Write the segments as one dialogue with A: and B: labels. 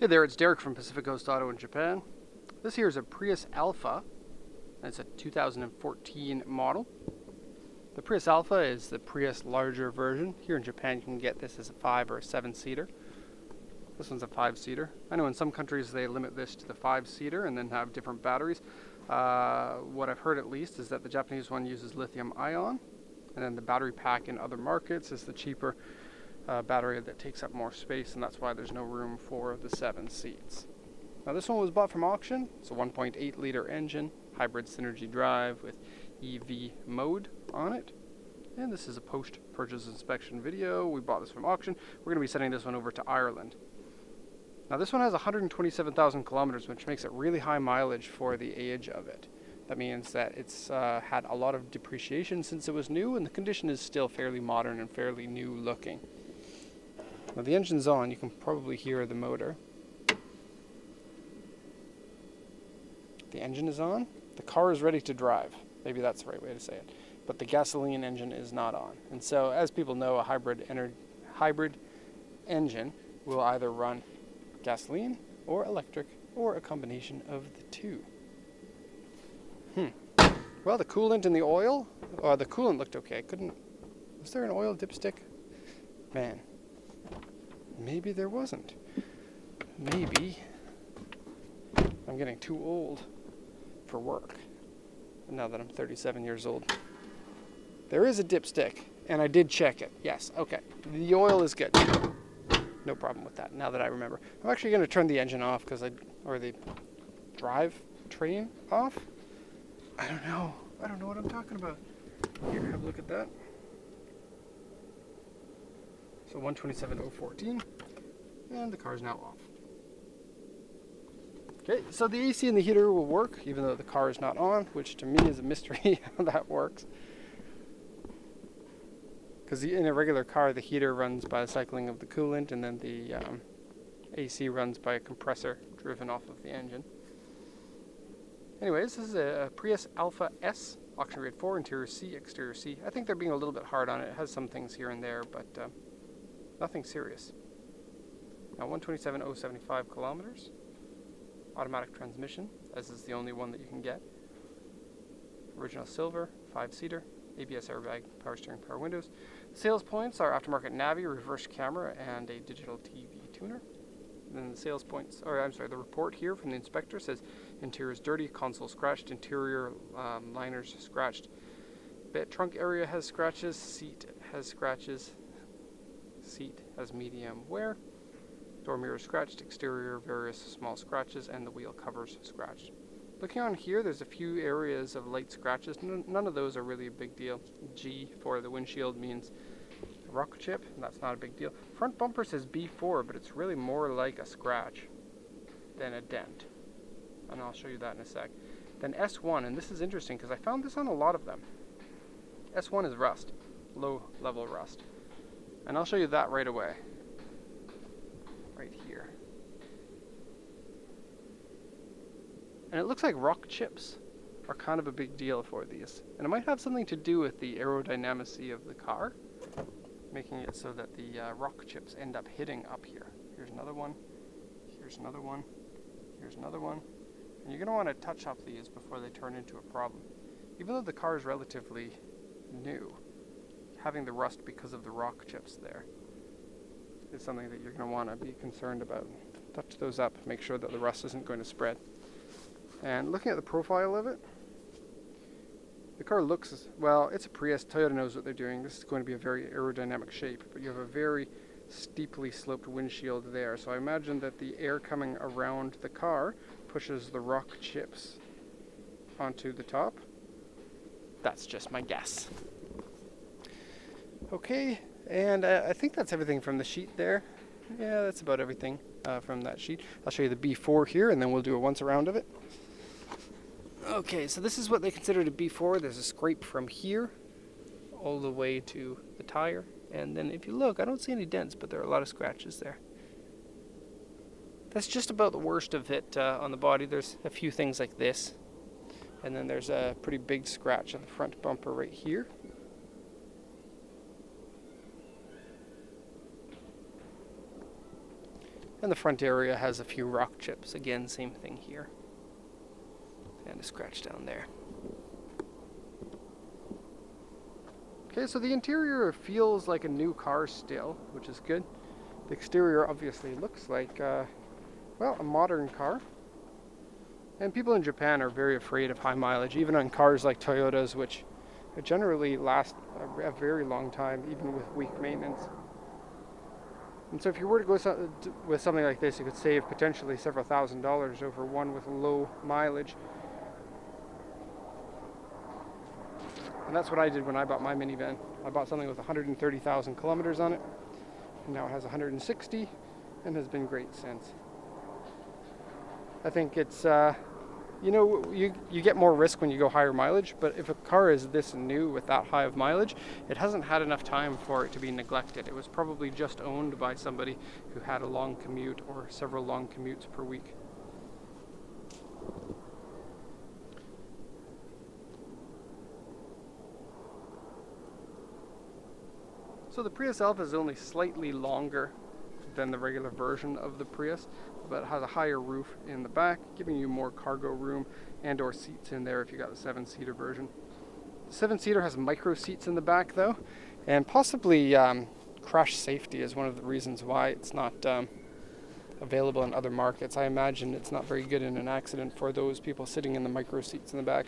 A: Hey there, it's Derek from Pacific Coast Auto in Japan. This here is a Prius Alpha, and it's a 2014 model. The Prius Alpha is the Prius larger version. Here in Japan you can get this as a 5 or a 7-seater. This one's a 5-seater. I know in some countries they limit this to the 5-seater and then have different batteries. What I've heard at least is that the Japanese one uses lithium ion, and then the battery pack in other markets is the cheaper battery that takes up more space, and that's why there's no room for the 7 seats. Now this one was bought from auction. It's a 1.8 liter engine, hybrid synergy drive with EV mode on it. And this is a post-purchase inspection video. We bought this from auction. We're going to be sending this one over to Ireland. Now this one has 127,000 kilometers, which makes it really high mileage for the age of it. That means that it's had a lot of depreciation since it was new, and the condition is still fairly modern and fairly new looking. Now the engine's on. You can probably hear the motor. The engine is on. The car is ready to drive. Maybe that's the right way to say it. But the gasoline engine is not on. And so, as people know, a hybrid engine will either run gasoline or electric or a combination of the two. Well, the coolant and the oil, the coolant looked okay. Was there an oil dipstick? Man, maybe there wasn't. Maybe I'm getting too old for work now that I'm 37 years old. There is a dipstick, and I did check it. Yes, okay. The oil is good. No problem with that, now that I remember. I'm actually going to turn the engine off, or the drive train off. I don't know what I'm talking about. Here, have a look at that. So 127.014, and the car's now off. Okay, so the AC and the heater will work, even though the car is not on, which to me is a mystery how that works. Because in a regular car, the heater runs by the cycling of the coolant, and then the AC runs by a compressor driven off of the engine. Anyways, this is a Prius Alpha S, auction grade 4, interior C, exterior C. I think they're being a little bit hard on it. It has some things here and there, but nothing serious. Now 127.075 kilometers. Automatic transmission, as is the only one that you can get. Original silver, 5-seater, ABS airbag, power steering, power windows. Sales points are aftermarket Navi, reverse camera, and a digital TV tuner. And then the report here from the inspector says interior is dirty, console scratched, interior liners scratched. Trunk area has scratches, seat has scratches, seat has medium wear. Door mirror scratched, exterior various small scratches, and the wheel covers scratched. Looking on here, there's a few areas of light scratches. None of those are really a big deal. G for the windshield means rock chip, and that's not a big deal. Front bumper says B4, but it's really more like a scratch than a dent. And I'll show you that in a sec. Then S1, and this is interesting because I found this on a lot of them. S1 is rust, low level rust. And I'll show you that right away. Right here. And it looks like rock chips are kind of a big deal for these. And it might have something to do with the aerodynamicy of the car, making it so that the rock chips end up hitting up here. Here's another one. Here's another one. Here's another one. And you're going to want to touch up these before they turn into a problem. Even though the car is relatively new, having the rust because of the rock chips there is something that you're going to want to be concerned about. Touch those up, make sure that the rust isn't going to spread. And looking at the profile of it, the car looks, well, it's a Prius. Toyota knows what they're doing. This is going to be a very aerodynamic shape, but you have a very steeply sloped windshield there. So I imagine that the air coming around the car pushes the rock chips onto the top. That's just my guess. Okay. And I think that's everything from the sheet there. Yeah, that's about everything from that sheet. I'll show you the B4 here, and then we'll do a once around of it. Okay, so this is what they consider a B4. There's a scrape from here all the way to the tire. And then if you look, I don't see any dents, but there are a lot of scratches there. That's just about the worst of it on the body. There's a few things like this. And then there's a pretty big scratch on the front bumper right here. And the front area has a few rock chips. Again, same thing here. And a scratch down there. Okay, so the interior feels like a new car still, which is good. The exterior obviously looks like, well, a modern car. And people in Japan are very afraid of high mileage, even on cars like Toyotas, which generally last a very long time, even with weak maintenance. And so if you were to go with something like this, you could save potentially several $1,000s over one with low mileage. And that's what I did when I bought my minivan. I bought something with 130,000 kilometers on it, and now it has 160 and has been great since. I think it's, you know, you get more risk when you go higher mileage, but if a car is this new with that high of mileage, it hasn't had enough time for it to be neglected. It was probably just owned by somebody who had a long commute or several long commutes per week. So the Prius Alpha is only slightly longer than the regular version of the Prius, but it has a higher roof in the back, giving you more cargo room and or seats in there if you got the 7-seater version. The 7-seater has micro seats in the back though, and possibly crash safety is one of the reasons why it's not available in other markets. I imagine it's not very good in an accident for those people sitting in the micro seats in the back.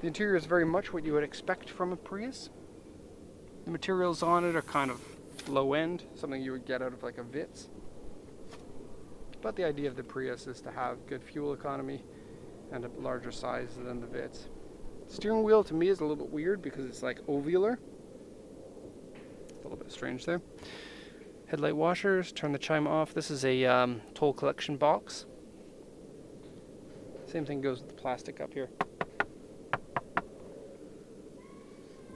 A: The interior is very much what you would expect from a Prius. The materials on it are kind of low end, something you would get out of like a Vitz. But the idea of the Prius is to have good fuel economy and a larger size than the Vitz. Steering wheel to me is a little bit weird because it's like ovular. A little bit strange there. Headlight washers, turn the chime off. This is a toll collection box. Same thing goes with the plastic up here.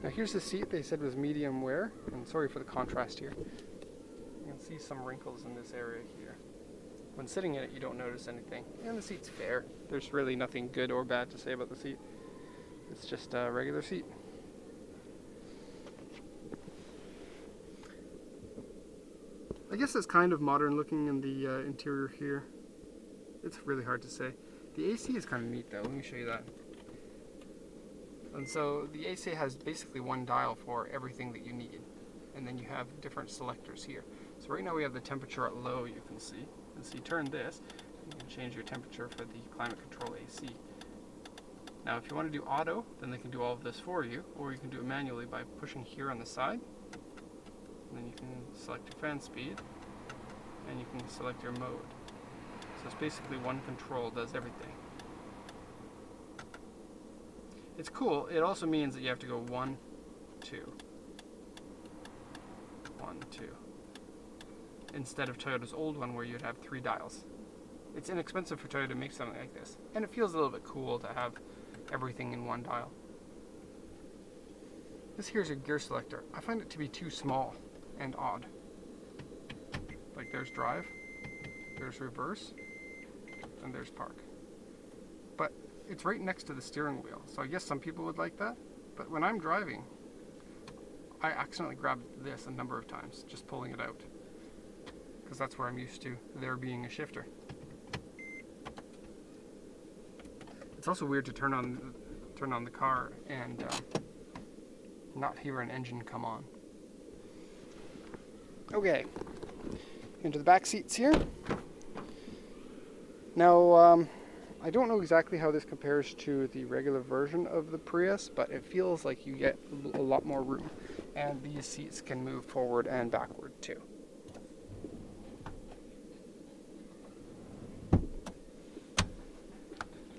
A: Now here's the seat they said was medium wear, and sorry for the contrast here. You can see some wrinkles in this area here. When sitting in it you don't notice anything, and the seat's fair. There's really nothing good or bad to say about the seat. It's just a regular seat. I guess it's kind of modern looking in the interior here. It's really hard to say. The AC is kind of neat though, let me show you that. And so the AC has basically one dial for everything that you need. And then you have different selectors here. So right now we have the temperature at low, you can see. And so you turn this, and you can change your temperature for the climate control AC. Now if you want to do auto, then they can do all of this for you, or you can do it manually by pushing here on the side. And then you can select your fan speed, and you can select your mode. So it's basically one control does everything. It's cool. It also means that you have to go 1, 2, 1, 2, instead of Toyota's old one where you'd have 3 dials. It's inexpensive for Toyota to make something like this, and it feels a little bit cool to have everything in one dial. This here's your gear selector. I find it to be too small and odd. Like there's drive, there's reverse, and there's park. But it's right next to the steering wheel, so I guess some people would like that. But when I'm driving, I accidentally grabbed this a number of times, just pulling it out, because that's where I'm used to there being a shifter. It's also weird to turn on the car and not hear an engine come on. Okay, into the back seats here. Now, I don't know exactly how this compares to the regular version of the Prius, but it feels like you get a lot more room. And these seats can move forward and backward too.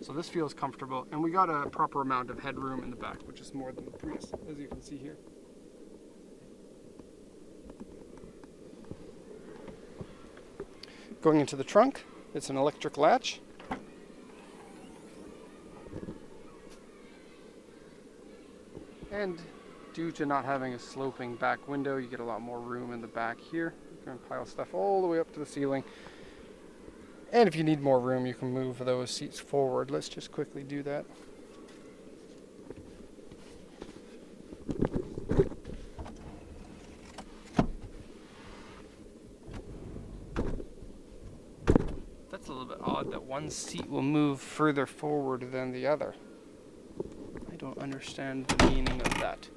A: So this feels comfortable, and we got a proper amount of headroom in the back, which is more than the Prius, as you can see here. Going into the trunk, it's an electric latch. And due to not having a sloping back window, you get a lot more room in the back here. You can pile stuff all the way up to the ceiling. And if you need more room, you can move those seats forward. Let's just quickly do that. That's a little bit odd that one seat will move further forward than the other. I don't understand the meaning of that.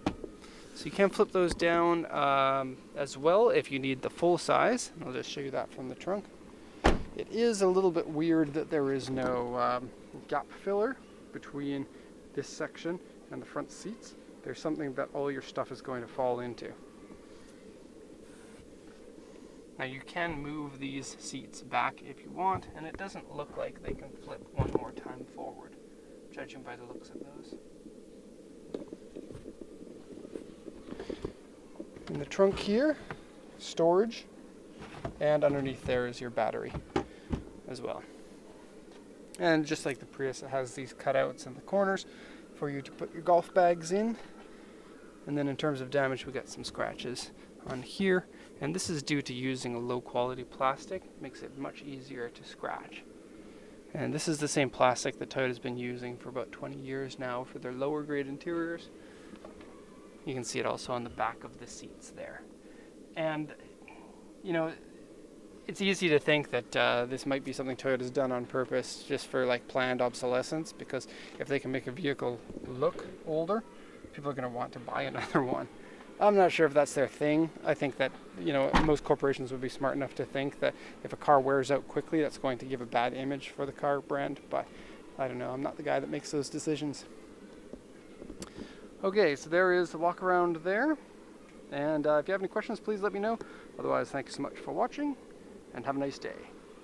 A: So you can flip those down as well if you need the full size. I'll just show you that from the trunk. It is a little bit weird that there is no gap filler between this section and the front seats. There's something that all your stuff is going to fall into. Now you can move these seats back if you want, and it doesn't look like they can flip one more time forward, judging by the looks of those. In the trunk here, storage, and underneath there is your battery as well. And just like the Prius, it has these cutouts in the corners for you to put your golf bags in. And then in terms of damage, we got some scratches on here, and this is due to using a low quality plastic. It makes it much easier to scratch. And this is the same plastic that Toyota's been using for about 20 years now for their lower grade interiors. You can see it also on the back of the seats there. And you know, it's easy to think that this might be something Toyota's done on purpose just for like planned obsolescence, because if they can make a vehicle look older, people are going to want to buy another one. I'm not sure if that's their thing. I think that, you know, most corporations would be smart enough to think that if a car wears out quickly, that's going to give a bad image for the car brand, but I don't know. I'm not the guy that makes those decisions. Okay, so there is the walk around there. And if you have any questions, please let me know. Otherwise, thank you so much for watching, and have a nice day.